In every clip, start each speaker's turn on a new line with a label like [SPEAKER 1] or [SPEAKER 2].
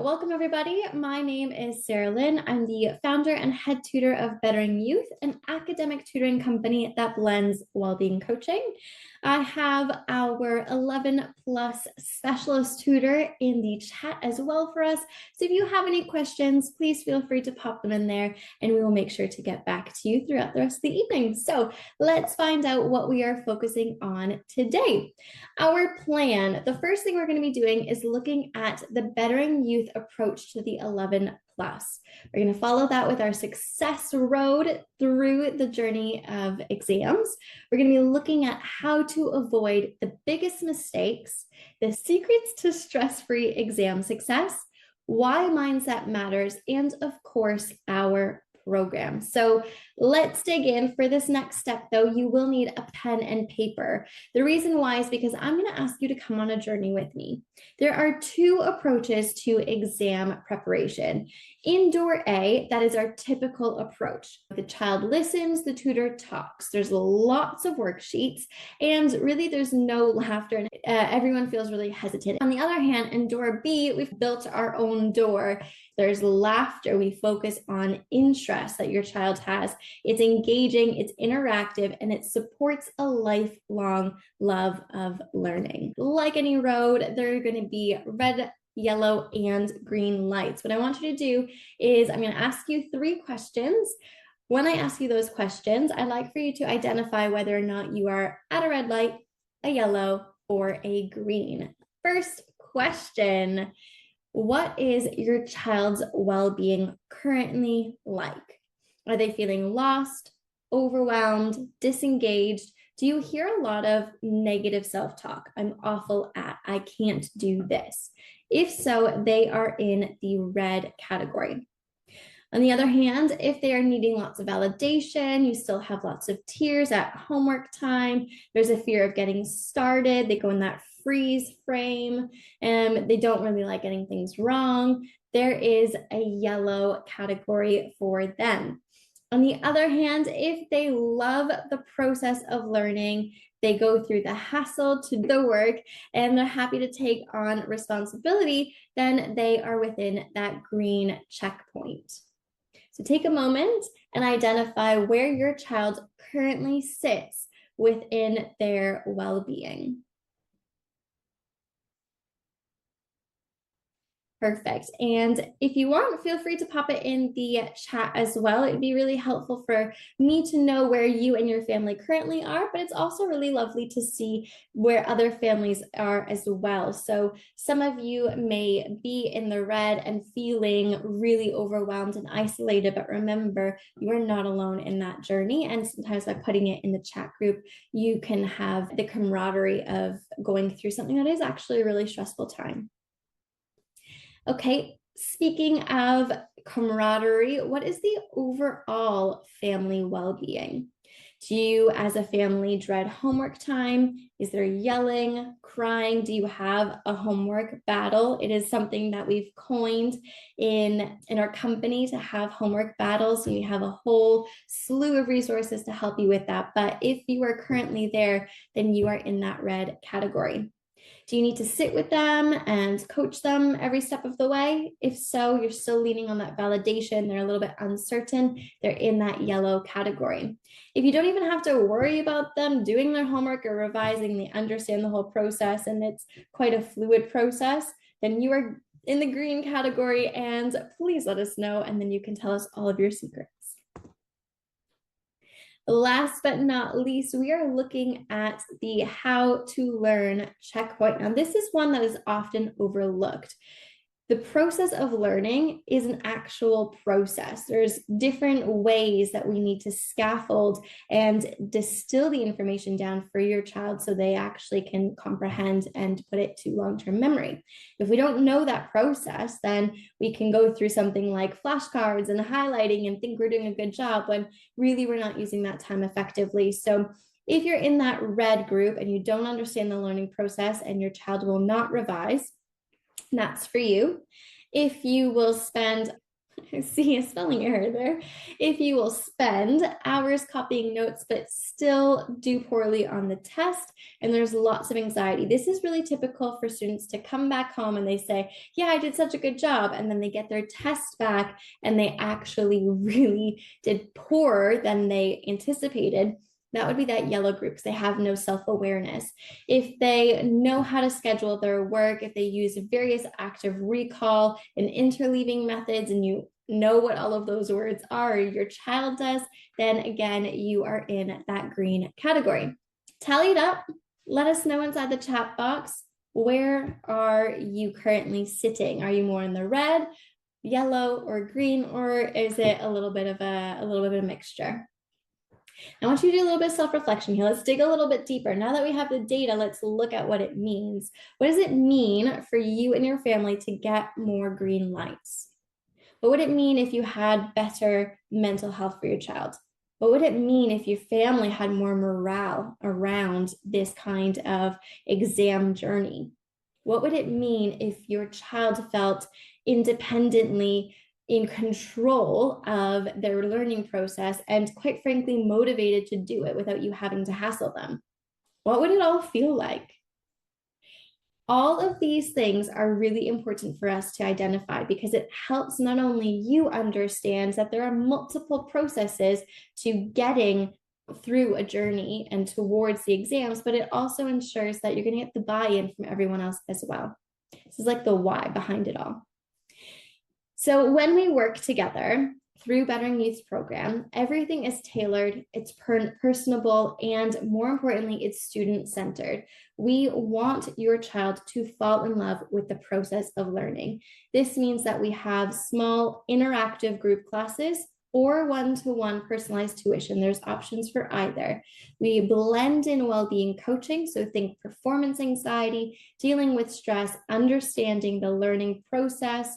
[SPEAKER 1] Welcome everybody. My name is Sarah Lynn. I'm the founder and head tutor of Bettering Youth, an academic tutoring company that blends well-being coaching. I have our 11 plus specialist tutor in the chat as well for us. So if you have any questions, please feel free to pop them in there and we will make sure to get back to you throughout the rest of the evening. So let's find out what we are focusing on today. Our plan, the first thing we're going to be doing is looking at the Bettering Youth approach to the 11 plus. We're going to follow that with our success road through the journey of exams. We're going to be looking at how to avoid the biggest mistakes, the secrets to stress-free exam success, why mindset matters, and of course, our program. So let's dig in. For this next step, though, you will need a pen and paper. The reason why is because I'm going to ask you to come on a journey with me. There are two approaches to exam preparation. Indoor A, that is our typical approach. The child listens, the tutor talks. There's lots of worksheets, and really there's no laughter, and everyone feels really hesitant. On the other hand, in door B, we've built our own door. There's laughter. We focus on interest that your child has. It's engaging, it's interactive, and it supports a lifelong love of learning. Like any road, there are going to be red, yellow, and green lights. What I want you to do is I'm going to ask you 3 questions. When I ask you those questions, I'd like for you to identify whether or not you are at a red light, a yellow, or a green. First question. What is your child's well-being currently like? Are they feeling lost, overwhelmed, disengaged? Do you hear a lot of negative self-talk? I'm awful at, I can't do this. If so, they are in the red category. On the other hand, if they are needing lots of validation, you still have lots of tears at homework time, there's a fear of getting started, they go in that freeze frame, and they don't really like getting things wrong, there is a yellow category for them. On the other hand, if they love the process of learning, they go through the hassle to the work, and they're happy to take on responsibility, then they are within that green checkpoint. So take a moment and identify where your child currently sits within their well-being. Perfect. And if you want, feel free to pop it in the chat as well. It'd be really helpful for me to know where you and your family currently are, but it's also really lovely to see where other families are as well. So some of you may be in the red and feeling really overwhelmed and isolated, but remember, you are not alone in that journey. And sometimes by putting it in the chat group, you can have the camaraderie of going through something that is actually a really stressful time. Okay, speaking of camaraderie, what is the overall family well-being? Do you, as a family, dread homework time? Is there yelling, crying? Do you have a homework battle? It is something that we've coined in our company to have homework battles. And we have a whole slew of resources to help you with that. But if you are currently there, then you are in that red category. Do you need to sit with them and coach them every step of the way? If so, you're still leaning on that validation. They're a little bit uncertain. They're in that yellow category. If you don't even have to worry about them doing their homework or revising, they understand the whole process and it's quite a fluid process, then you are in the green category, and please let us know, and then you can tell us all of your secrets. Last but not least, we are looking at the how to learn checkpoint. Now, this is one that is often overlooked. The process of learning is an actual process. There's different ways that we need to scaffold and distill the information down for your child so they actually can comprehend and put it to long-term memory. If we don't know that process, then we can go through something like flashcards and highlighting and think we're doing a good job when really we're not using that time effectively. So if you're in that red group and you don't understand the learning process and your child will not revise, that's for you. If you will spend I see a spelling error there. If you will spend hours copying notes but still do poorly on the test, and there's lots of anxiety. This is really typical for students to come back home and they say, yeah, I did such a good job. And then they get their test back and they actually really did poorer than they anticipated. That would be that yellow group because they have no self-awareness. If they know how to schedule their work, if they use various active recall and interleaving methods, and you know what all of those words are, or your child does, then again, you are in that green category. Tally it up. Let us know inside the chat box. Where are you currently sitting? Are you more in the red, yellow, or green, or is it a little bit of a mixture? I want you to do a little bit of self-reflection here. Let's dig a little bit deeper. Now that we have the data, let's look at what it means. What does it mean for you and your family to get more green lights? What would it mean if you had better mental health for your child? What would it mean if your family had more morale around this kind of exam journey? What would it mean if your child felt independently in control of their learning process and, quite frankly, motivated to do it without you having to hassle them? What would it all feel like? All of these things are really important for us to identify because it helps not only you understand that there are multiple processes to getting through a journey and towards the exams, but it also ensures that you're going to get the buy-in from everyone else as well. This is like the why behind it all. So when we work together through Bettering Youth's program, everything is tailored, it's personable, and more importantly, it's student-centered. We want your child to fall in love with the process of learning. This means that we have small interactive group classes or one-to-one personalized tuition. There's options for either. We blend in well-being coaching, so think performance anxiety, dealing with stress, understanding the learning process,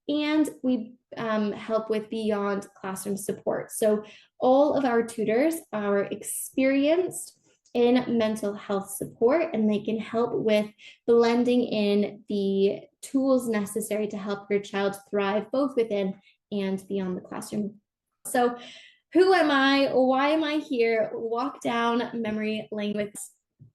[SPEAKER 1] and we help with beyond classroom support. So all of our tutors are experienced in mental health support, and they can help with blending in the tools necessary to help your child thrive both within and beyond the classroom. So who am I? Why am I here? Walk down memory lane with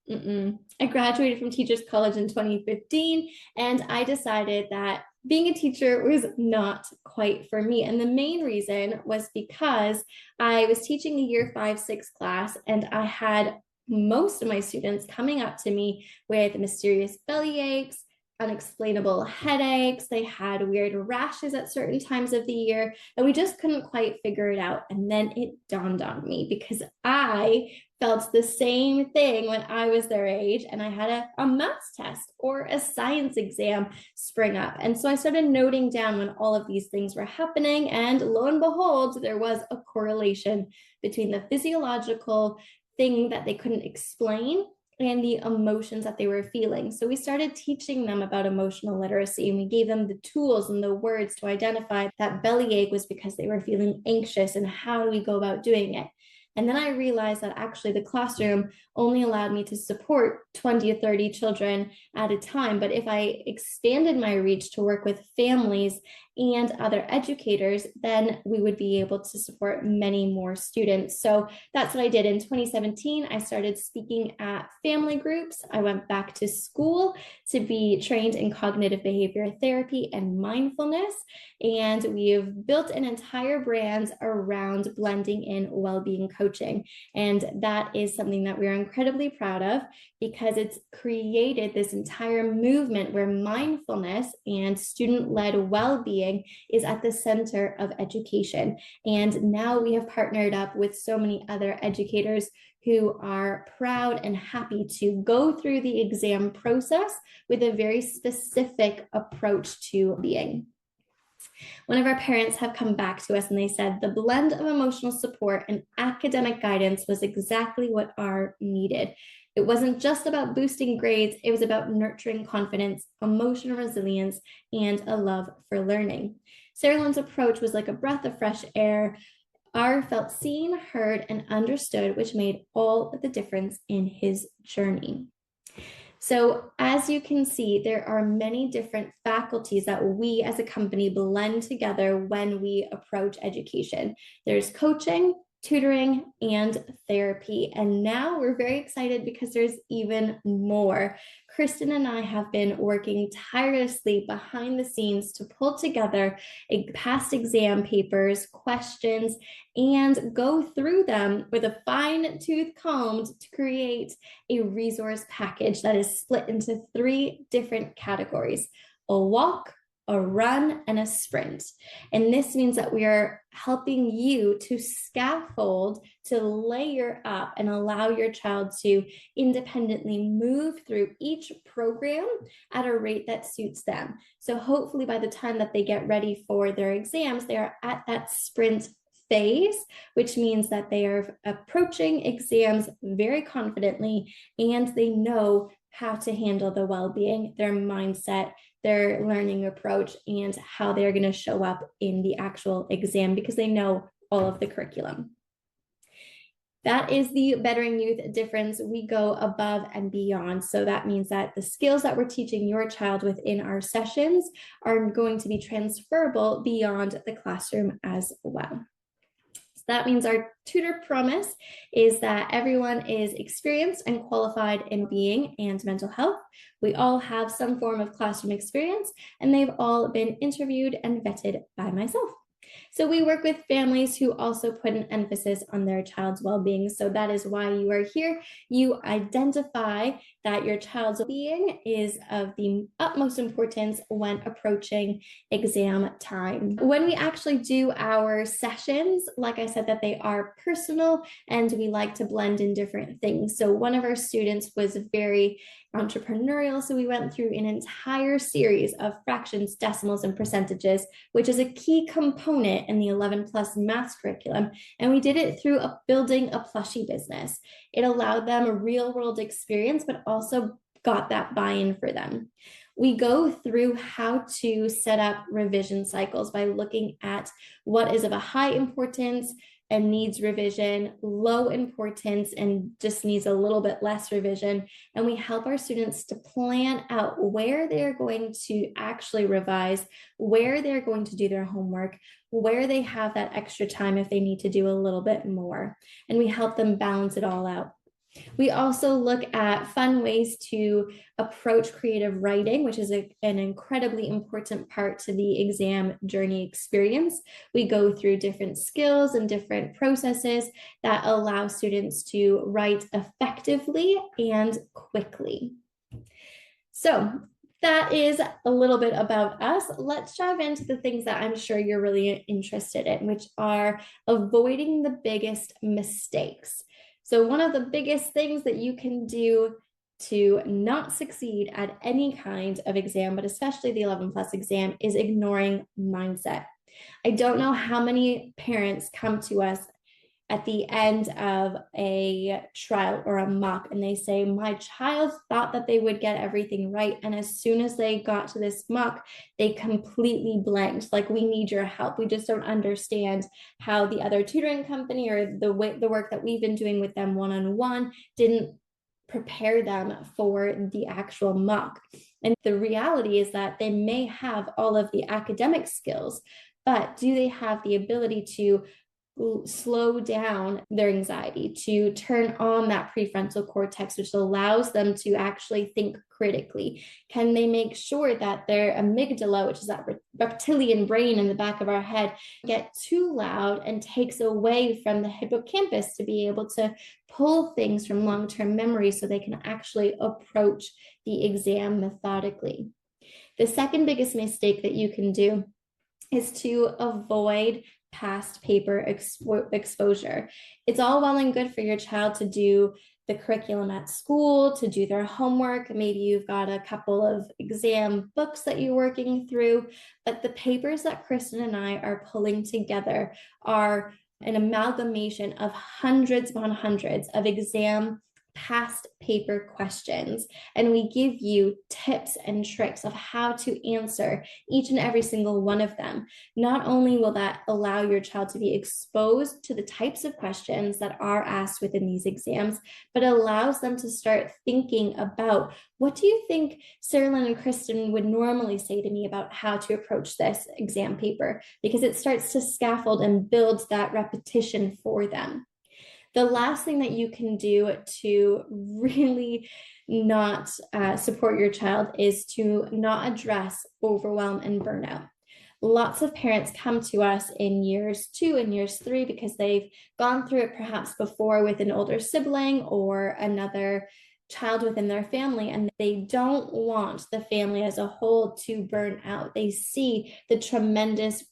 [SPEAKER 1] I graduated from Teachers College in 2015, and I decided that being a teacher was not quite for me. And the main reason was because I was teaching a year 5-6 class, and I had most of my students coming up to me with mysterious belly aches, unexplainable headaches. They had weird rashes at certain times of the year, and we just couldn't quite figure it out. And then it dawned on me because I felt the same thing when I was their age, and I had a maths test or a science exam spring up. And so I started noting down when all of these things were happening, and lo and behold, there was a correlation between the physiological thing that they couldn't explain and the emotions that they were feeling. So we started teaching them about emotional literacy, and we gave them the tools and the words to identify that bellyache was because they were feeling anxious, and how do we go about doing it? And then I realized that actually the classroom only allowed me to support 20 to 30 children at a time. But if I expanded my reach to work with families and other educators, then we would be able to support many more students. So that's what I did. In 2017, I started speaking at family groups. I went back to school to be trained in cognitive behavior therapy and mindfulness. And we've built an entire brand around blending in well-being coaching. And that is something that we're incredibly proud of because it's created this entire movement where mindfulness and student-led well-being is at the center of education. And now we have partnered up with so many other educators who are proud and happy to go through the exam process with a very specific approach to being. One of our parents have come back to us and they said the blend of emotional support and academic guidance was exactly what our needed. It wasn't just about boosting grades, it was about nurturing confidence, emotional resilience, and a love for learning. Sarah Lynn's approach was like a breath of fresh air. R felt seen, heard, and understood, which made all the difference in his journey. So as you can see, there are many different faculties that we as a company blend together when we approach education. There's coaching, tutoring, and therapy. And now we're very excited because there's even more. Kristen and I have been working tirelessly behind the scenes to pull together past exam papers, questions, and go through them with a fine-tooth comb to create a resource package that is split into 3 different categories: a walk, a run, and a sprint. And this means that we are helping you to scaffold, to layer up, and allow your child to independently move through each program at a rate that suits them. So hopefully by the time that they get ready for their exams, they are at that sprint phase, which means that they are approaching exams very confidently and they know how to handle the well-being, their mindset, their learning approach, and how they're going to show up in the actual exam because they know all of the curriculum. That is the Bettering Youth difference. We go above and beyond. So that means that the skills that we're teaching your child within our sessions are going to be transferable beyond the classroom as well. So that means our tutor promise is that everyone is experienced and qualified in being and mental health. We all have some form of classroom experience, and they've all been interviewed and vetted by myself. So we work with families who also put an emphasis on their child's well-being. So that is why you are here. You identify that your child's well-being is of the utmost importance when approaching exam time. When we actually do our sessions, like I said, that they are personal and we like to blend in different things. So one of our students was very entrepreneurial. So we went through an entire series of fractions, decimals, and percentages, which is a key component in the 11 plus math curriculum. And we did it through building a plushie business. It allowed them a real world experience, but also got that buy-in for them. We go through how to set up revision cycles by looking at what is of a high importance and needs revision, low importance, and just needs a little bit less revision. And we help our students to plan out where they're going to actually revise, where they're going to do their homework, where they have that extra time if they need to do a little bit more. And we help them balance it all out. We also look at fun ways to approach creative writing, which is an incredibly important part to the exam journey experience. We go through different skills and different processes that allow students to write effectively and quickly. So that is a little bit about us. Let's dive into the things that I'm sure you're really interested in, which are avoiding the biggest mistakes. So one of the biggest things that you can do to not succeed at any kind of exam, but especially the 11 plus exam, is ignoring mindset. I don't know how many parents come to us at the end of a trial or a mock and they say, my child thought that they would get everything right, and as soon as they got to this mock, they completely blanked. Like, we need your help. We just don't understand how the other tutoring company or the work that we've been doing with them one-on-one didn't prepare them for the actual mock. And the reality is that they may have all of the academic skills, but do they have the ability to slow down their anxiety, to turn on that prefrontal cortex, which allows them to actually think critically? Can they make sure that their amygdala, which is that reptilian brain in the back of our head, get too loud and takes away from the hippocampus to be able to pull things from long-term memory so they can actually approach the exam methodically? The second biggest mistake that you can do is to avoid past paper exposure. It's all well and good for your child to do the curriculum at school, to do their homework. Maybe you've got a couple of exam books that you're working through, but the papers that Kristen and I are pulling together are an amalgamation of hundreds upon hundreds of exam past paper questions, and we give you tips and tricks of how to answer each and every single one of them. Not only will that allow your child to be exposed to the types of questions that are asked within these exams, but allows them to start thinking about, what do you think Sarah Lynn and Kristen would normally say to me about how to approach this exam paper? Because it starts to scaffold and build that repetition for them. The last thing that you can do to really not support your child is to not address overwhelm and burnout. Lots of parents come to us in years 2 and years 3 because they've gone through it perhaps before with an older sibling or another child within their family, and they don't want the family as a whole to burn out. They see the tremendous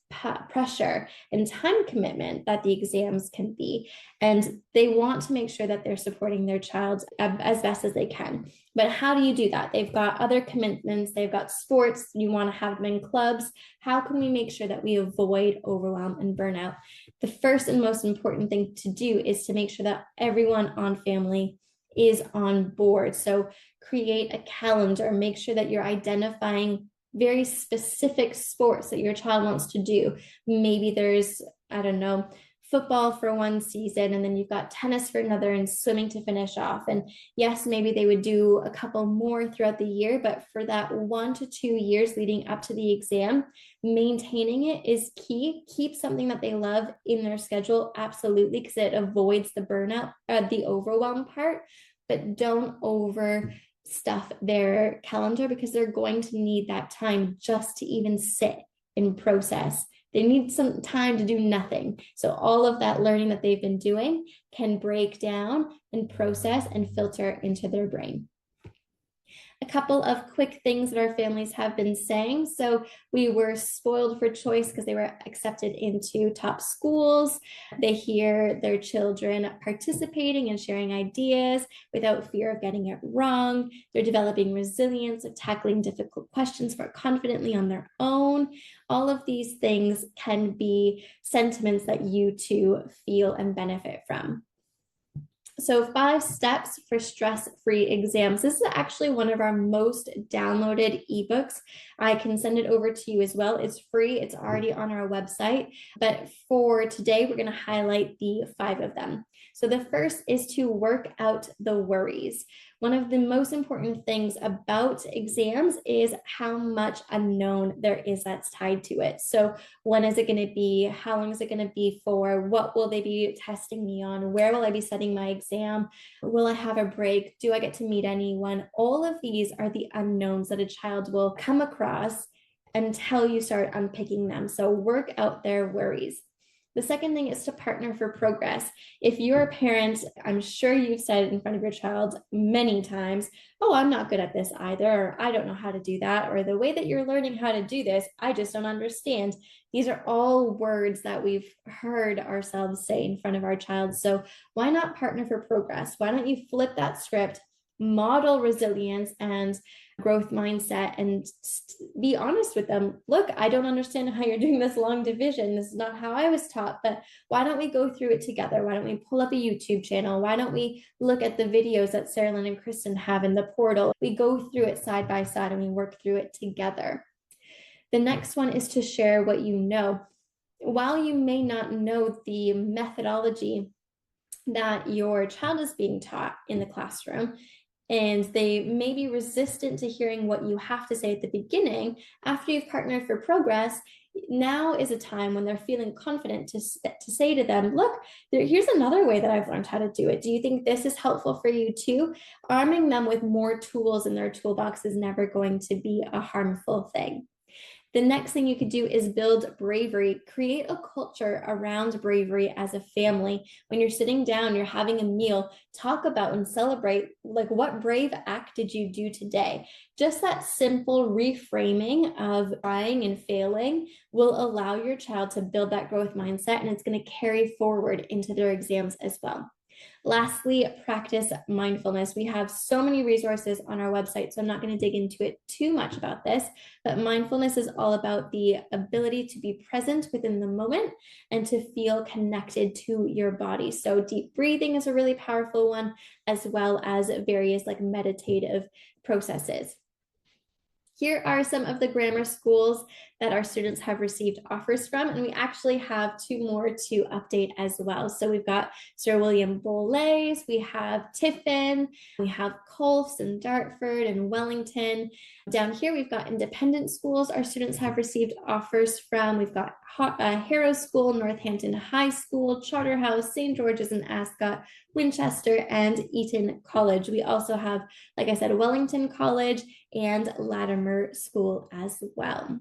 [SPEAKER 1] pressure and time commitment that the exams can be, and they want to make sure that they're supporting their child as best as they can. But how do you do that? They've got other commitments, they've got sports, you want to have them in clubs. How can we make sure that we avoid overwhelm and burnout? The first and most important thing to do is to make sure that everyone on family is on board. So create a calendar, make sure that you're identifying very specific sports that your child wants to do. Maybe there's, I don't know, football for one season, and then you've got tennis for another, and swimming to finish off. And yes, maybe they would do a couple more throughout the year, but for that 1 to 2 years leading up to the exam, maintaining it is key. Keep something that they love in their schedule, absolutely, because it avoids the burnout, the overwhelm part, but don't overstuff their calendar, because they're going to need that time just to even sit and process. They need some time to do nothing. So all of that learning that they've been doing can break down and process and filter into their brain. A couple of quick things that our families have been saying. So we were spoiled for choice because they were accepted into top schools. They hear their children participating and sharing ideas without fear of getting it wrong. They're developing resilience of tackling difficult questions more confidently on their own. All of these things can be sentiments that you too feel and benefit from. So 5 steps for stress-free exams. This is actually one of our most downloaded ebooks. I can send it over to you as well. It's free. It's already on our website. But for today, we're going to highlight the 5 of them. So the first is to work out the worries. One of the most important things about exams is how much unknown there is that's tied to it. So when is it going to be? How long is it going to be for? What will they be testing me on? Where will I be setting my exam? Will I have a break? Do I get to meet anyone? All of these are the unknowns that a child will come across until you start unpicking them. So work out their worries. The second thing is to partner for progress. If you're a parent, I'm sure you've said in front of your child many times, oh, I'm not good at this either, or I don't know how to do that, or the way that you're learning how to do this, I just don't understand. These are all words that we've heard ourselves say in front of our child. So why not partner for progress? Why don't you flip that script, model resilience and growth mindset, and be honest with them. Look, I don't understand how you're doing this long division. This is not how I was taught, but why don't we go through it together? Why don't we pull up a YouTube channel? Why don't we look at the videos that Sarah Lynn and Kristen have in the portal? We go through it side by side and we work through it together. The next one is to share what you know. While you may not know the methodology that your child is being taught in the classroom, and they may be resistant to hearing what you have to say at the beginning, after you've partnered for progress, now is a time when they're feeling confident to say to them, look, here's another way that I've learned how to do it. Do you think this is helpful for you too? Arming them with more tools in their toolbox is never going to be a harmful thing. The next thing you could do is build bravery. Create a culture around bravery as a family. When you're sitting down, you're having a meal, talk about and celebrate, like, what brave act did you do today? Just that simple reframing of trying and failing will allow your child to build that growth mindset, and it's going to carry forward into their exams as well. Lastly, practice mindfulness. We have so many resources on our website, so I'm not going to dig into it too much about this, but mindfulness is all about the ability to be present within the moment and to feel connected to your body. So deep breathing is a really powerful one, as well as various like meditative processes. Here are some of the grammar schools that our students have received offers from, and we actually have 2 more to update as well. So we've got Sir William Boulez, we have Tiffin, we have Colfs and Dartford and Wellington. Down here, we've got independent schools our students have received offers from. We've got Harrow School, Northampton High School, Charterhouse, St. George's and Ascot, Winchester, and Eton College. We also have, like I said, Wellington College and Latimer School as well.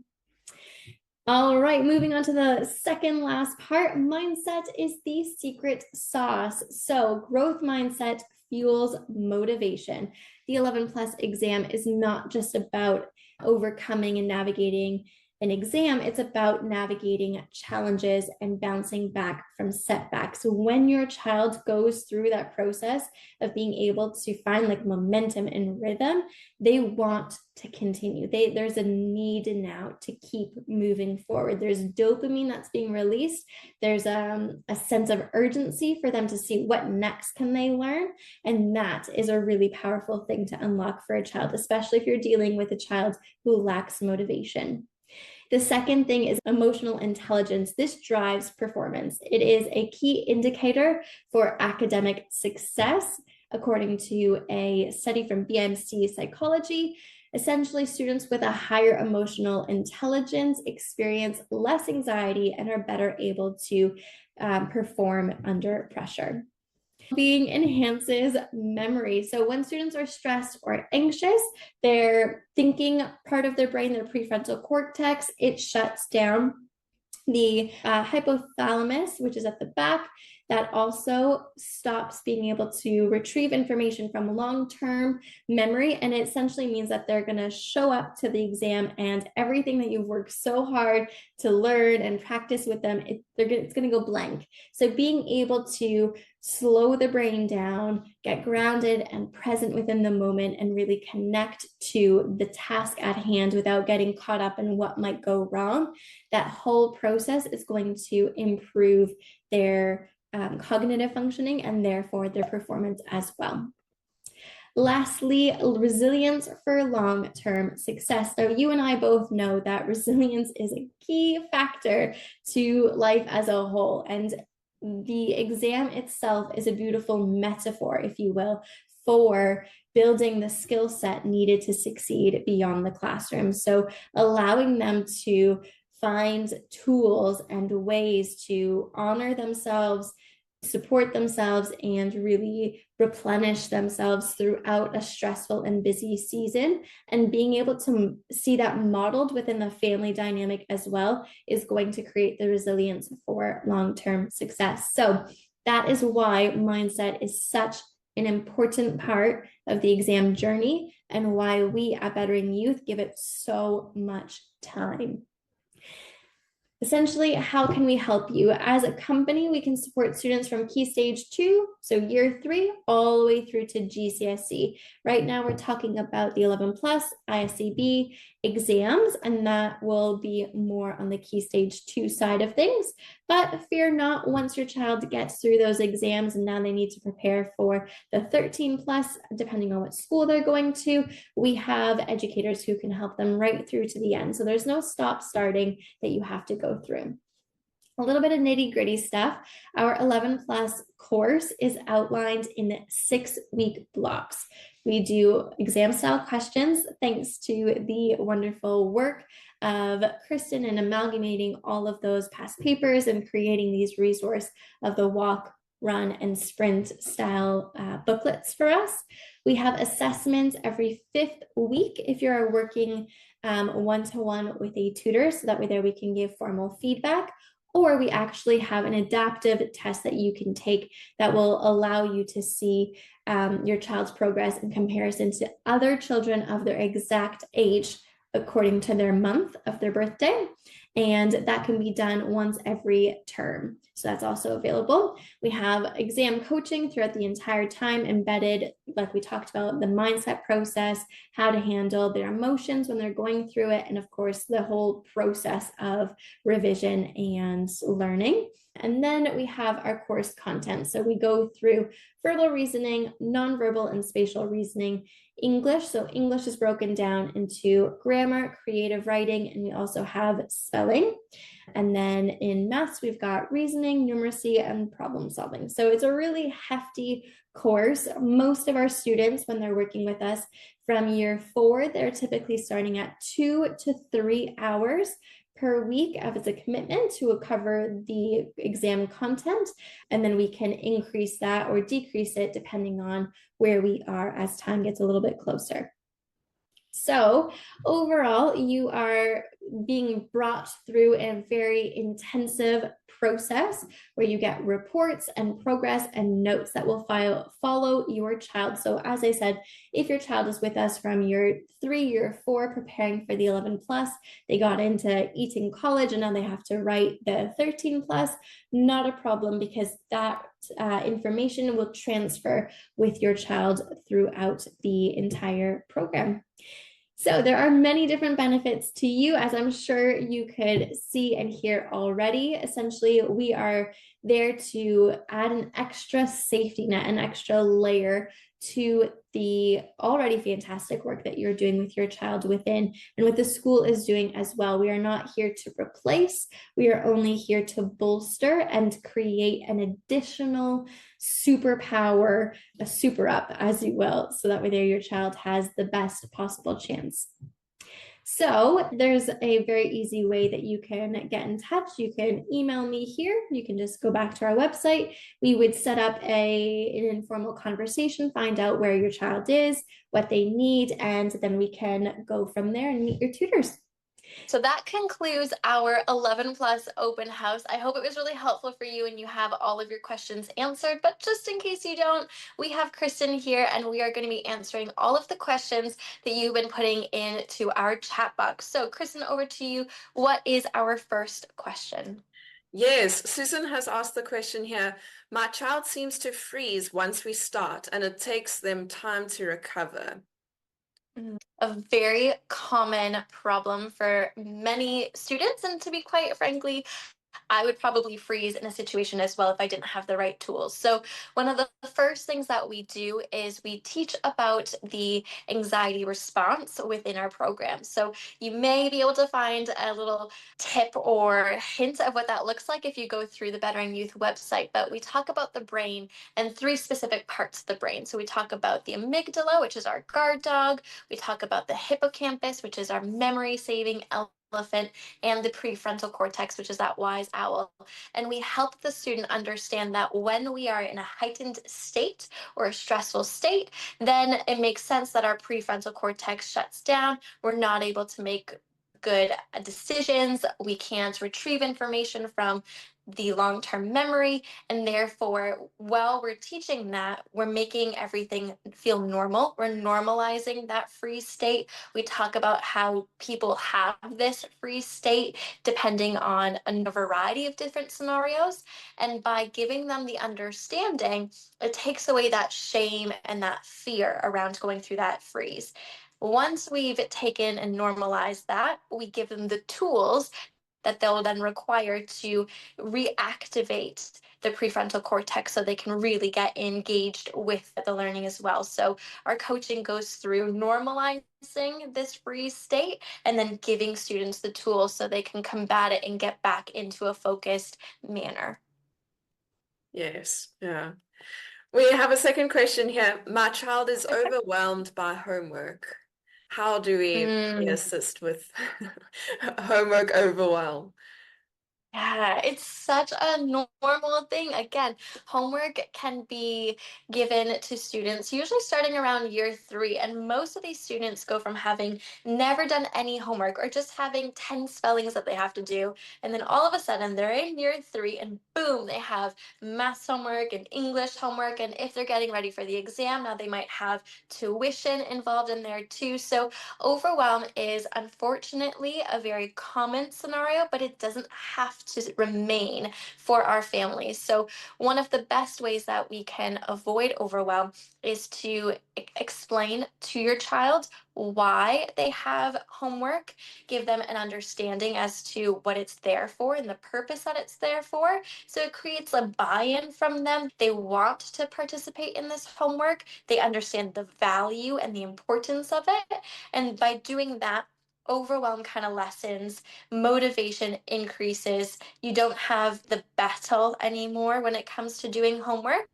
[SPEAKER 1] All right, moving on to the second last part. Mindset is the secret sauce. So growth mindset fuels motivation. The 11 plus exam is not just about overcoming and navigating an exam, it's about navigating challenges and bouncing back from setbacks. So when your child goes through that process of being able to find like momentum and rhythm, they want to continue. There's a need now to keep moving forward. There's dopamine that's being released. There's a sense of urgency for them to see what next can they learn. And that is a really powerful thing to unlock for a child, especially if you're dealing with a child who lacks motivation. The second thing is emotional intelligence. This drives performance. It is a key indicator for academic success, according to a study from BMC Psychology. Essentially, students with a higher emotional intelligence experience less anxiety and are better able to perform under pressure. Being enhances memory. So when students are stressed or anxious, their thinking part of their brain, their prefrontal cortex, it shuts down. The hypothalamus, which is at the back, that also stops being able to retrieve information from long-term memory. And it essentially means that they're going to show up to the exam and everything that you've worked so hard to learn and practice with them, it's going to go blank. So being able to slow the brain down, get grounded and present within the moment, and really connect to the task at hand without getting caught up in what might go wrong, that whole process is going to improve their cognitive functioning and therefore their performance as well. Lastly, resilience for long-term success. So you and I both know that resilience is a key factor to life as a whole, and the exam itself is a beautiful metaphor, if you will, for building the skill set needed to succeed beyond the classroom. So allowing them to find tools and ways to honor themselves, support themselves, and really replenish themselves throughout a stressful and busy season. And being able to see that modeled within the family dynamic as well is going to create the resilience for long-term success. So that is why mindset is such an important part of the exam journey and why we at Bettering Youth give it so much time. Essentially, how can we help you? As a company, we can support students from Key Stage 2, so year 3, all the way through to GCSE. Right now, we're talking about the 11 plus ISCB exams, and that will be more on the Key Stage 2 side of things. But fear not, once your child gets through those exams and now they need to prepare for the 13 plus, depending on what school they're going to, we have educators who can help them right through to the end. So there's no stop starting that you have to go through. A little bit of nitty gritty stuff. Our 11 plus course is outlined in 6-week blocks. We do exam style questions thanks to the wonderful work of Kristen in amalgamating all of those past papers and creating these resource of the walk, run, and sprint style booklets for us. We have assessments every 5th week if you're working one-to-one with a tutor, so that way there we can give formal feedback. Or we actually have an adaptive test that you can take that will allow you to see your child's progress in comparison to other children of their exact age according to their month of their birthday. and that can be done once every term. So that's also available. We have exam coaching throughout the entire time embedded, like we talked about, the mindset process, how to handle their emotions when they're going through it, and of course, the whole process of revision and learning. And then we have our course content. So we go through verbal reasoning, nonverbal and spatial reasoning, English. So English is broken down into grammar, creative writing, and we also have spelling. And then in maths, we've got reasoning, numeracy, and problem solving. So it's a really hefty course. Most of our students, when they're working with us from year 4, they're typically starting at 2 to 3 hours per week as a commitment to cover the exam content. And then we can increase that or decrease it depending on where we are as time gets a little bit closer. So, overall, you are being brought through a very intensive process where you get reports and progress and notes that will follow your child. So, as I said, if your child is with us from year 3, year 4, preparing for the 11 plus, they got into Eton College and now they have to write the 13 plus, not a problem because that information will transfer with your child throughout the entire program. So there are many different benefits to you, as I'm sure you could see and hear already. Essentially, we are there to add an extra safety net, an extra layer to the already fantastic work that you're doing with your child within and what the school is doing as well. We are not here to replace, we are only here to bolster and create an additional superpower, a super up, as you will, so that way there your child has the best possible chance. So there's a very easy way that you can get in touch. You can email me here. You can just go back to our website. We would set up an informal conversation, find out where your child is, what they need, and then we can go from there and meet your tutors.
[SPEAKER 2] So that concludes our 11 plus open house. I hope it was really helpful for you and you have all of your questions answered. But just in case you don't, we have Kristen here and we are going to be answering all of the questions that you've been putting into our chat box. So, Kristen, over to you. What is our first question?
[SPEAKER 3] Yes, Susan has asked the question here. My child seems to freeze once we start, and it takes them time to recover.
[SPEAKER 2] A very common problem for many students, and to be quite frankly, I would probably freeze in a situation as well if I didn't have the right tools. So one of the first things that we do is we teach about the anxiety response within our program. So you may be able to find a little tip or hint of what that looks like if you go through the Bettering Youth website. But we talk about the brain and 3 specific parts of the brain. So we talk about the amygdala, which is our guard dog. We talk about the hippocampus, which is our memory saving elephant, and the prefrontal cortex, which is that wise owl. And we help the student understand that when we are in a heightened state or a stressful state, then it makes sense that our prefrontal cortex shuts down. We're not able to make good decisions. We can't retrieve information from the long-term memory, and therefore while we're teaching that, we're making everything feel normal. We're normalizing that freeze state. We talk about how people have this freeze state depending on a variety of different scenarios, and by giving them the understanding, it takes away that shame and that fear around going through that freeze. Once we've taken and normalized that, we give them the tools that they'll then require to reactivate the prefrontal cortex so they can really get engaged with the learning as well. So our coaching goes through normalizing this freeze state and then giving students the tools so they can combat it and get back into a focused manner.
[SPEAKER 3] Yes, yeah. We have a second question here. My child is overwhelmed by homework. How do we assist with homework overwhelm?
[SPEAKER 2] Yeah, it's such a normal thing. Again, homework can be given to students usually starting around year 3. And most of these students go from having never done any homework or just having 10 spellings that they have to do. And then all of a sudden they're in year 3 and boom, they have math homework and English homework. And if they're getting ready for the exam, now they might have tuition involved in there too. So overwhelm is unfortunately a very common scenario, but it doesn't have to remain for our families. So, one of the best ways that we can avoid overwhelm is to explain to your child why they have homework, give them an understanding as to what it's there for and the purpose that it's there for. So, it creates a buy in from them. They want to participate in this homework, they understand the value and the importance of it. And by doing that, overwhelm kind of lessens, motivation increases. You don't have the battle anymore when it comes to doing homework.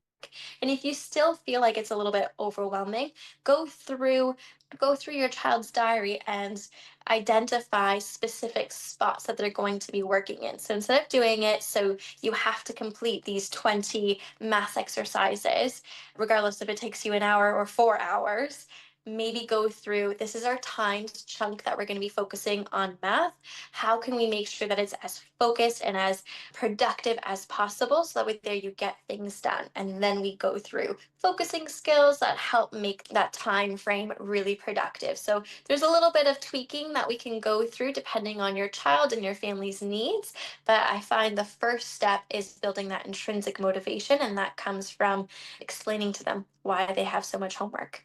[SPEAKER 2] And if you still feel like it's a little bit overwhelming, go through go through your child's diary and identify specific spots that they're going to be working in. So instead of doing it so you have to complete these 20 math exercises, regardless if it takes you an hour or 4 hours, maybe go through this is our timed chunk that we're going to be focusing on math. How can we make sure that it's as focused and as productive as possible so that with there you get things done, and then we go through focusing skills that help make that time frame really productive. So there's a little bit of tweaking that we can go through depending on your child and your family's needs, but I find the first step is building that intrinsic motivation, and that comes from explaining to them why they have so much homework.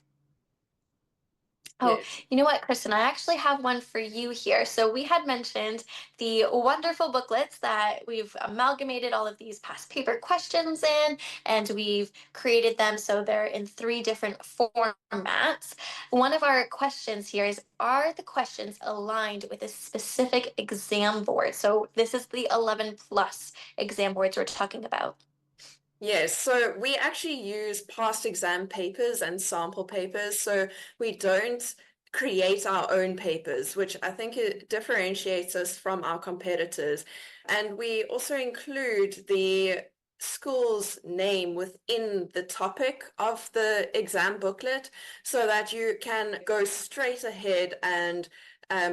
[SPEAKER 2] Oh,
[SPEAKER 3] Yes.
[SPEAKER 2] you know what, Kristen? I actually have one for you here. So we had mentioned the wonderful booklets that we've amalgamated all of these past paper questions in, and we've created them so they're in 3 different formats. One of our questions here is, are the questions aligned with a specific exam board? So this is the 11 plus exam boards we're talking about.
[SPEAKER 3] Yes, so we actually use past exam papers and sample papers, so we don't create our own papers, which I think it differentiates us from our competitors. And we also include the school's name within the topic of the exam booklet so that you can go straight ahead and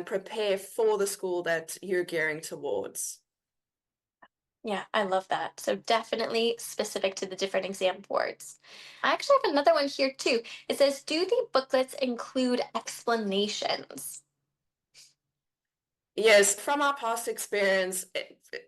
[SPEAKER 3] prepare for the school that you're gearing towards.
[SPEAKER 2] Yeah, I love that. So definitely specific to the different exam boards. I actually have another one here too. It says, do the booklets include explanations?
[SPEAKER 3] Yes, from our past experience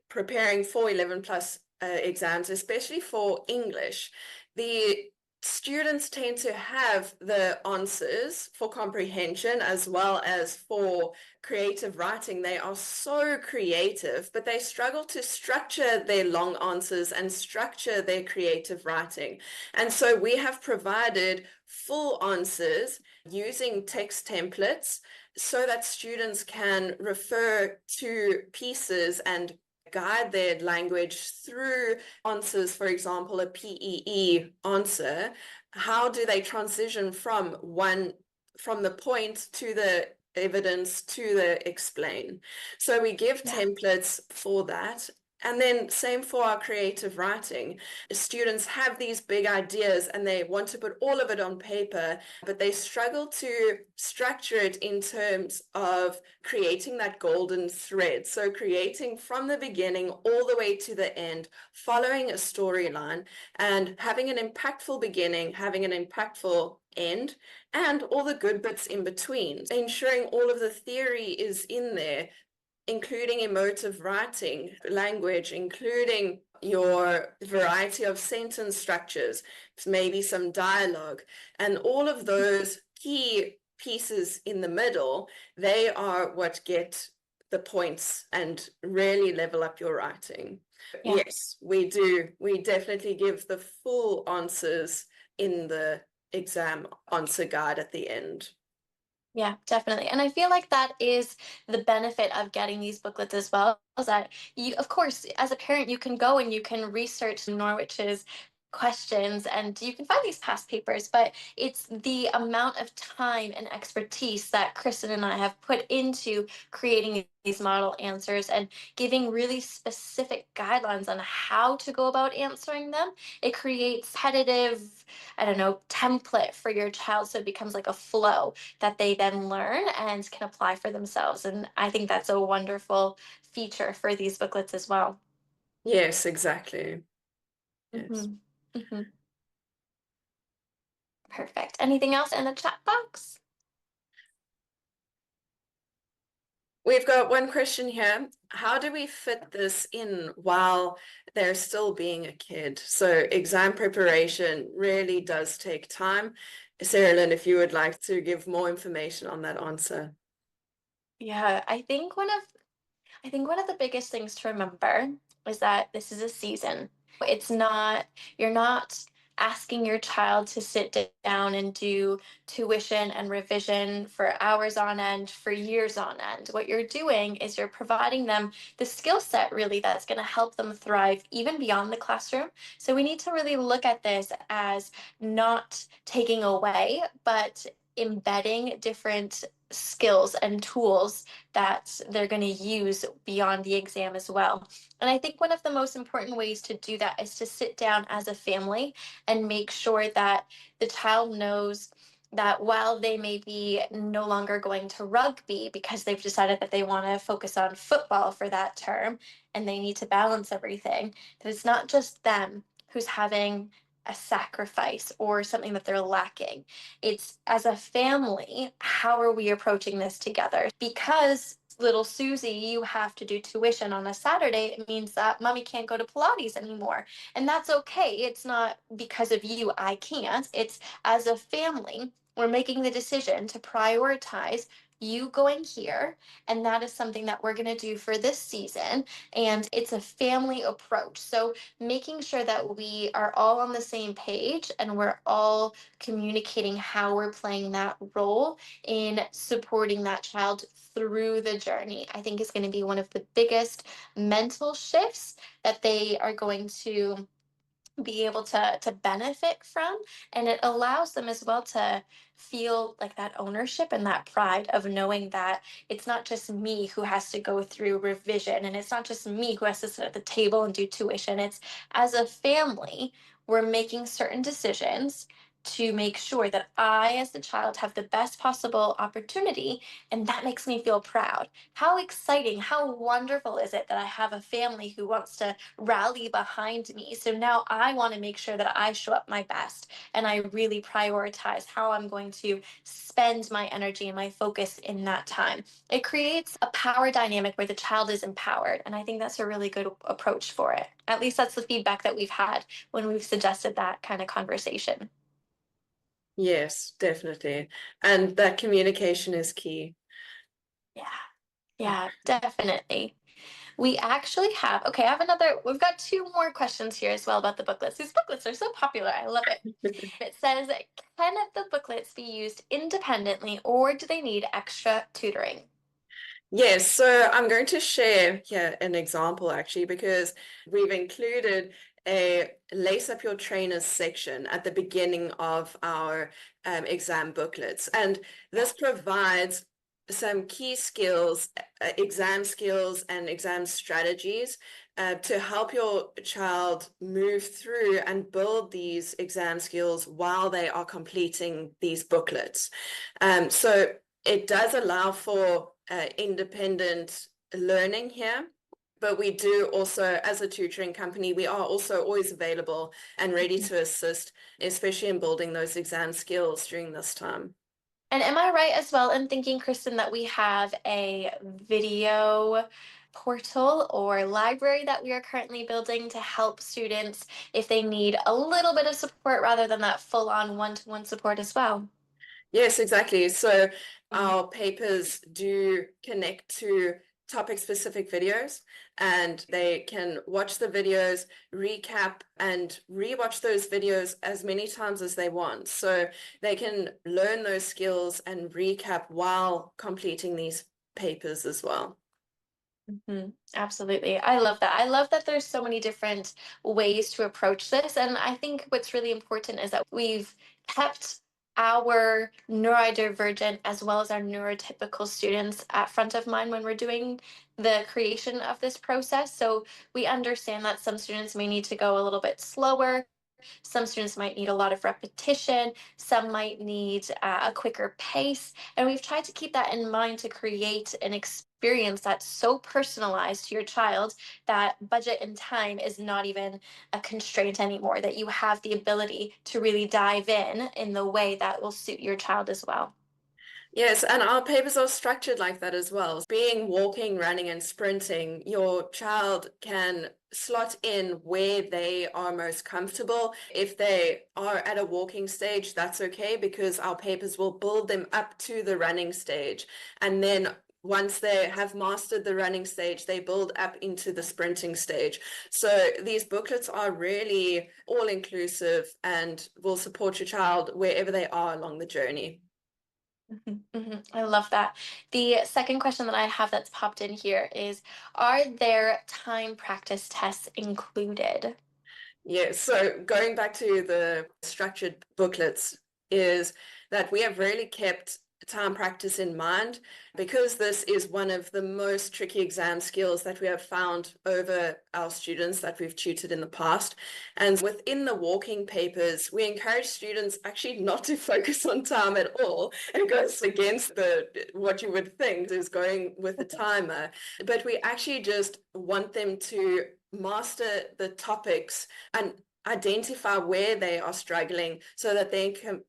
[SPEAKER 3] preparing for 11 plus exams, especially for English, the students tend to have the answers for comprehension as well as for creative writing. They are so creative, but they struggle to structure their long answers and structure their creative writing. And so we have provided full answers using text templates so that students can refer to pieces and guide their language through answers. For example, a PEE answer. How do they transition from the point to the evidence to the explain? So we give
[SPEAKER 2] Yeah.
[SPEAKER 3] templates for that. And then same for our creative writing. Students have these big ideas and they want to put all of it on paper, but they struggle to structure it in terms of creating that golden thread. So creating from the beginning all the way to the end, following a storyline and having an impactful beginning, having an impactful end, and all the good bits in between, ensuring all of the theory is in there, including emotive writing, language, including your variety of sentence structures, maybe some dialogue, and all of those key pieces in the middle, they are what get the points and really level up your writing.
[SPEAKER 2] Yeah.
[SPEAKER 3] Yes, we do. We definitely give the full answers in the exam answer guide at the end.
[SPEAKER 2] Yeah, definitely. And I feel like that is the benefit of getting these booklets as well, is that you, of course, as a parent, you can go and you can research Norwich's questions, and you can find these past papers, but it's the amount of time and expertise that Kristen and I have put into creating these model answers and giving really specific guidelines on how to go about answering them. It creates repetitive, I don't know, template for your child, so it becomes like a flow that they then learn and can apply for themselves. And I think that's a wonderful feature for these booklets as well.
[SPEAKER 3] Yes, exactly. Yes.
[SPEAKER 2] Mm-hmm. Mm-hmm. Perfect. Anything else in the chat box?
[SPEAKER 3] We've got one question here. How do we fit this in while they're still being a kid? So exam preparation really does take time. Sarah Lynn, if you would like to give more information on that answer.
[SPEAKER 2] Yeah, I think one of the biggest things to remember is that this is a season. It's not, you're not asking your child to sit down and do tuition and revision for hours on end, for years on end. What you're doing is you're providing them the skill set really that's going to help them thrive even beyond the classroom. So we need to really look at this as not taking away, but embedding different skills and tools that they're going to use beyond the exam as well. And I think one of the most important ways to do that is to sit down as a family and make sure that the child knows that while they may be no longer going to rugby because they've decided that they want to focus on football for that term and they need to balance everything, that it's not just them who's having a sacrifice or something that they're lacking. It's as a family, how are we approaching this together? Because little Susie, you have to do tuition on a Saturday, it means that mommy can't go to Pilates anymore. And that's okay. It's not because of you, I can't. It's as a family, we're making the decision to prioritize you going here. And that is something that we're going to do for this season. And it's a family approach. So making sure that we are all on the same page and we're all communicating how we're playing that role in supporting that child through the journey, I think is going to be one of the biggest mental shifts that they are going to be able to benefit from. And it allows them as well to feel like that ownership and that pride of knowing that it's not just me who has to go through revision, and it's not just me who has to sit at the table and do tuition. It's as a family, we're making certain decisions to make sure that I, as the child, have the best possible opportunity, and that makes me feel proud. How exciting, how wonderful is it that I have a family who wants to rally behind me? So now I want to make sure that I show up my best and I really prioritize how I'm going to spend my energy and my focus in that time. It creates a power dynamic where the child is empowered. And I think that's a really good approach for it. At least that's the feedback that we've had when we've suggested that kind of conversation.
[SPEAKER 3] Yes, definitely. And that communication is key.
[SPEAKER 2] Yeah, yeah, definitely. We actually have, okay, we've got two more questions here as well about the booklets. These booklets are so popular. I love it. It says, can the booklets be used independently or do they need extra tutoring?
[SPEAKER 3] Yes, so I'm going to share here an example actually, because we've included a lace up your trainers section at the beginning of our exam booklets. And this provides some key skills, exam skills and exam strategies to help your child move through and build these exam skills while they are completing these booklets. So it does allow for independent learning here, but we do also, as a tutoring company, we are also always available and ready to assist, especially in building those exam skills during this time.
[SPEAKER 2] And am I right as well in thinking, Kristen, that we have a video portal or library that we are currently building to help students if they need a little bit of support rather than that full on one-to-one support as well?
[SPEAKER 3] Yes, exactly. So
[SPEAKER 2] Mm.
[SPEAKER 3] our papers do connect to topic specific videos, and they can watch the videos, recap, and rewatch those videos as many times as they want. So they can learn those skills and recap while completing these papers as well.
[SPEAKER 2] Absolutely. I love that. I love that there's so many different ways to approach this. And I think what's really important is that we've kept our neurodivergent as well as our neurotypical students at front of mind when we're doing the creation of this process. So we understand that some students may need to go a little bit slower. Some students might need a lot of repetition. Some might need a quicker pace. And we've tried to keep that in mind to create an experience that's so personalized to your child that budget and time is not even a constraint anymore, that you have the ability to really dive in the way that will suit your child as well.
[SPEAKER 3] Yes, and our papers are structured like that as well. Being walking, running, and sprinting, your child can slot in where they are most comfortable. If they are at a walking stage, that's okay because our papers will build them up to the running stage. And then once they have mastered the running stage, they build up into the sprinting stage. So these booklets are really all inclusive and will support your child wherever they are along the journey.
[SPEAKER 2] I love that. The second question that I have that's popped in here is, are there time practice tests included?
[SPEAKER 3] Yeah, so going back to the structured booklets is that we have really kept time practice in mind because this is one of the most tricky exam skills that we have found over our students that we've tutored in the past. And within the walking papers, we encourage students actually not to focus on time at all. It goes against what you would think is going with a timer, but we actually just want them to master the topics and identify where they are struggling so that they can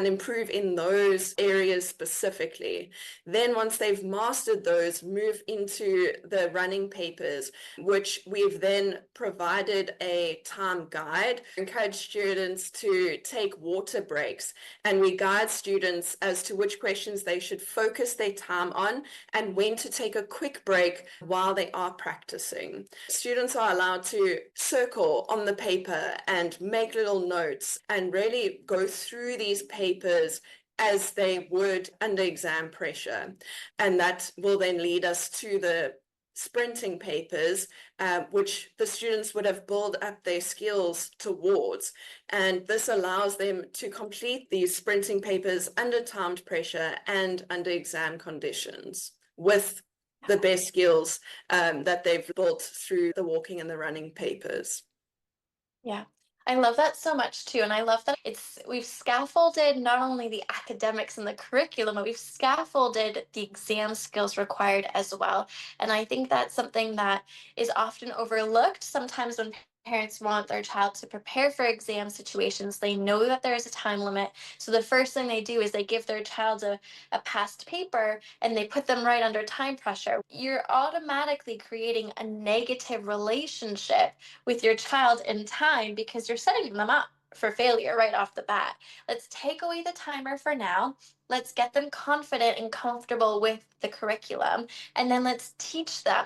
[SPEAKER 3] improve in those areas specifically. Then once they've mastered those, move into the running papers, which we've then provided a time guide, encourage students to take water breaks, and we guide students as to which questions they should focus their time on and when to take a quick break while they are practicing. Students are allowed to circle on the paper and make little notes and really go through these papers as they would under exam pressure. And that will then lead us to the sprinting papers, which the students would have built up their skills towards. And this allows them to complete these sprinting papers under timed pressure and under exam conditions with the best skills that they've built through the walking and the running papers.
[SPEAKER 2] Yeah. I love that so much too. And I love that we've scaffolded not only the academics and the curriculum, but we've scaffolded the exam skills required as well. And I think that's something that is often overlooked sometimes when parents want their child to prepare for exam situations. They know that there is a time limit. So the first thing they do is they give their child a past paper and they put them right under time pressure. You're automatically creating a negative relationship with your child in time because you're setting them up for failure right off the bat. Let's take away the timer for now. Let's get them confident and comfortable with the curriculum. And then let's teach them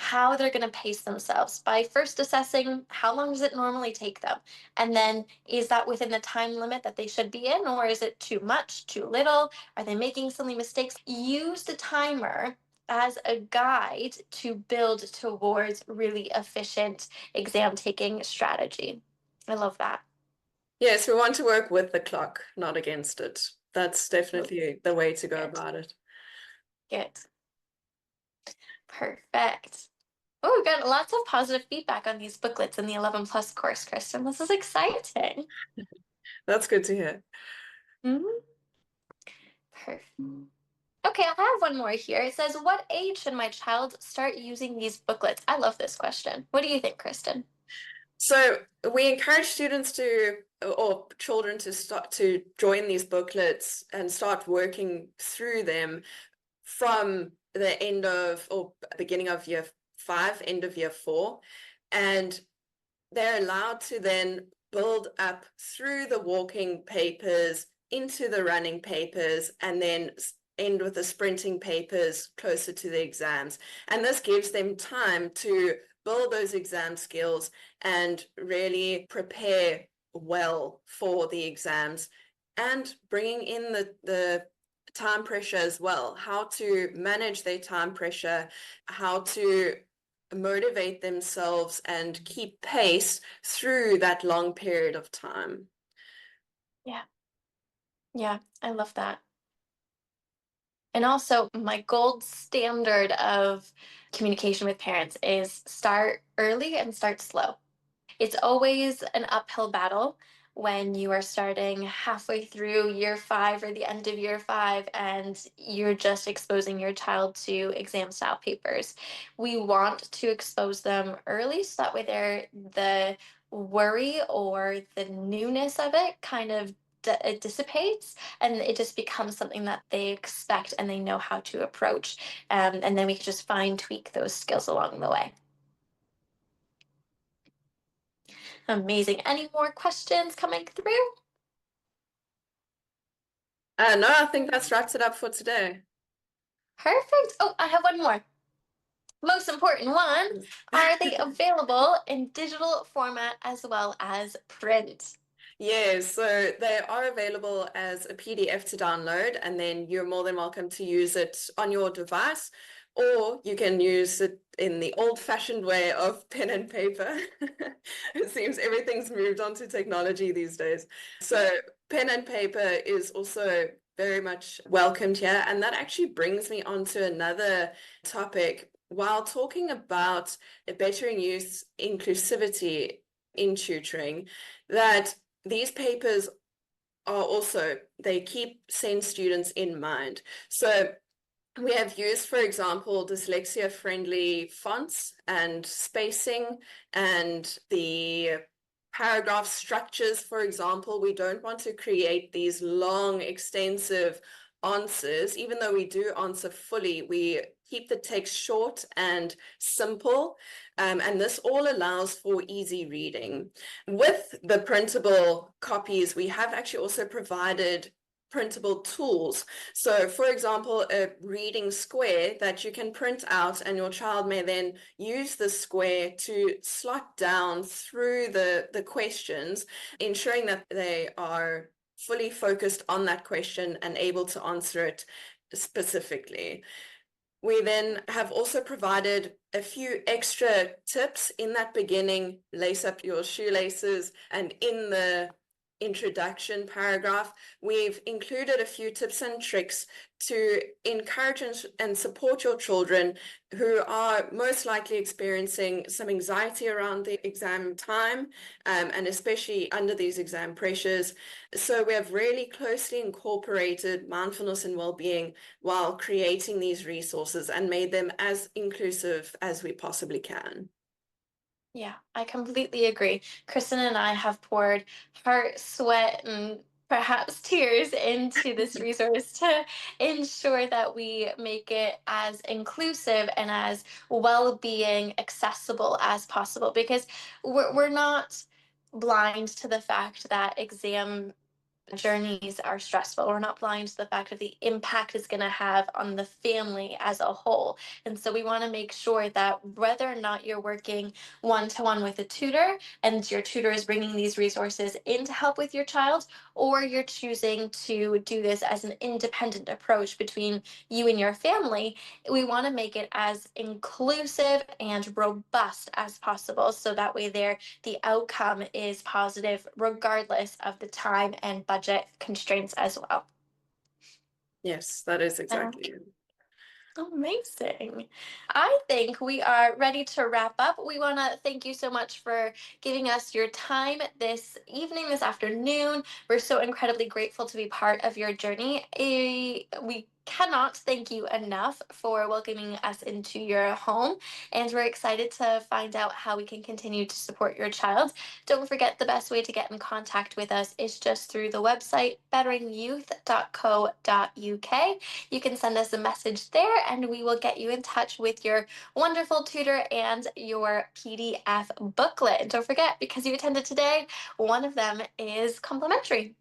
[SPEAKER 2] how they're going to pace themselves by first assessing how long does it normally take them? And then is that within the time limit that they should be in, or is it too much, too little? Are they making silly mistakes? Use the timer as a guide to build towards really efficient exam taking strategy. I love that.
[SPEAKER 3] Yes, we want to work with the clock, not against it. That's definitely the way to go
[SPEAKER 2] Good.
[SPEAKER 3] about it.
[SPEAKER 2] Good. Perfect. Oh, we've got lots of positive feedback on these booklets in the 11 plus course, Kristen. This is exciting.
[SPEAKER 3] That's good to hear.
[SPEAKER 2] Mhm. Perfect. Okay, I have one more here. It says, what age should my child start using these booklets? I love this question. What do you think, Kristen?
[SPEAKER 3] So we encourage students or children to start to join these booklets and start working through them from the end of or beginning of year 5, end of year 4. And they're allowed to then build up through the walking papers into the running papers and then end with the sprinting papers closer to the exams. And this gives them time to build those exam skills and really prepare well for the exams and bringing in the time pressure as well, how to manage their time pressure, how to motivate themselves and keep pace through that long period of time.
[SPEAKER 2] Yeah. Yeah, I love that. And also, my gold standard of communication with parents is start early and start slow. It's always an uphill battle when you are starting halfway through year 5 or the end of year 5 and you're just exposing your child to exam style papers. We want to expose them early so that way the worry or the newness of it kind of it dissipates and it just becomes something that they expect and they know how to approach. And then we can just fine tweak those skills along the way. Amazing. Any more questions coming through?
[SPEAKER 3] No, I think that's wraps it up for today.
[SPEAKER 2] Perfect. Oh, I have one more. Most important one. Are they available in digital format as well as print?
[SPEAKER 3] Yes, so they are available as a PDF to download, and then you're more than welcome to use it on your device, or you can use it in the old-fashioned way of pen and paper. It seems everything's moved on to technology these days. So pen and paper is also very much welcomed here, and that actually brings me on to another topic. While talking about bettering youth inclusivity in tutoring, that these papers are also, they keep SEND students in mind. So we have used, for example, dyslexia-friendly fonts and spacing and the paragraph structures, for example. We don't want to create these long, extensive answers. Even though we do answer fully, we keep the text short and simple. And this all allows for easy reading. With the printable copies, we have actually also provided printable tools. So for example, a reading square that you can print out, and your child may then use the square to slot down through the questions, ensuring that they are fully focused on that question and able to answer it specifically. We then have also provided a few extra tips in that beginning, lace up your shoelaces, and in the introduction paragraph, we've included a few tips and tricks to encourage and support your children who are most likely experiencing some anxiety around the exam time, and especially under these exam pressures. So we have really closely incorporated mindfulness and well-being while creating these resources and made them as inclusive as we possibly can.
[SPEAKER 2] Yeah, I completely agree. Kristen and I have poured heart, sweat, and perhaps tears into this resource to ensure that we make it as inclusive and as well-being accessible as possible because we're not blind to the fact that exam journeys are stressful. We're not blind to the fact of the impact it's going to have on the family as a whole. And so we want to make sure that whether or not you're working one-to-one with a tutor and your tutor is bringing these resources in to help with your child, or you're choosing to do this as an independent approach between you and your family, we want to make it as inclusive and robust as possible. So that way the outcome is positive regardless of the time and budget constraints as well.
[SPEAKER 3] Yes, that is exactly it.
[SPEAKER 2] Amazing. I think we are ready to wrap up. We want to thank you so much for giving us your time this evening, this afternoon. We're so incredibly grateful to be part of your journey. We cannot thank you enough for welcoming us into your home, and we're excited to find out how we can continue to support your child. Don't forget, the best way to get in contact with us is just through the website betteringyouth.co.uk. You can send us a message there and we will get you in touch with your wonderful tutor and your PDF booklet. And don't forget, because you attended today, one of them is complimentary.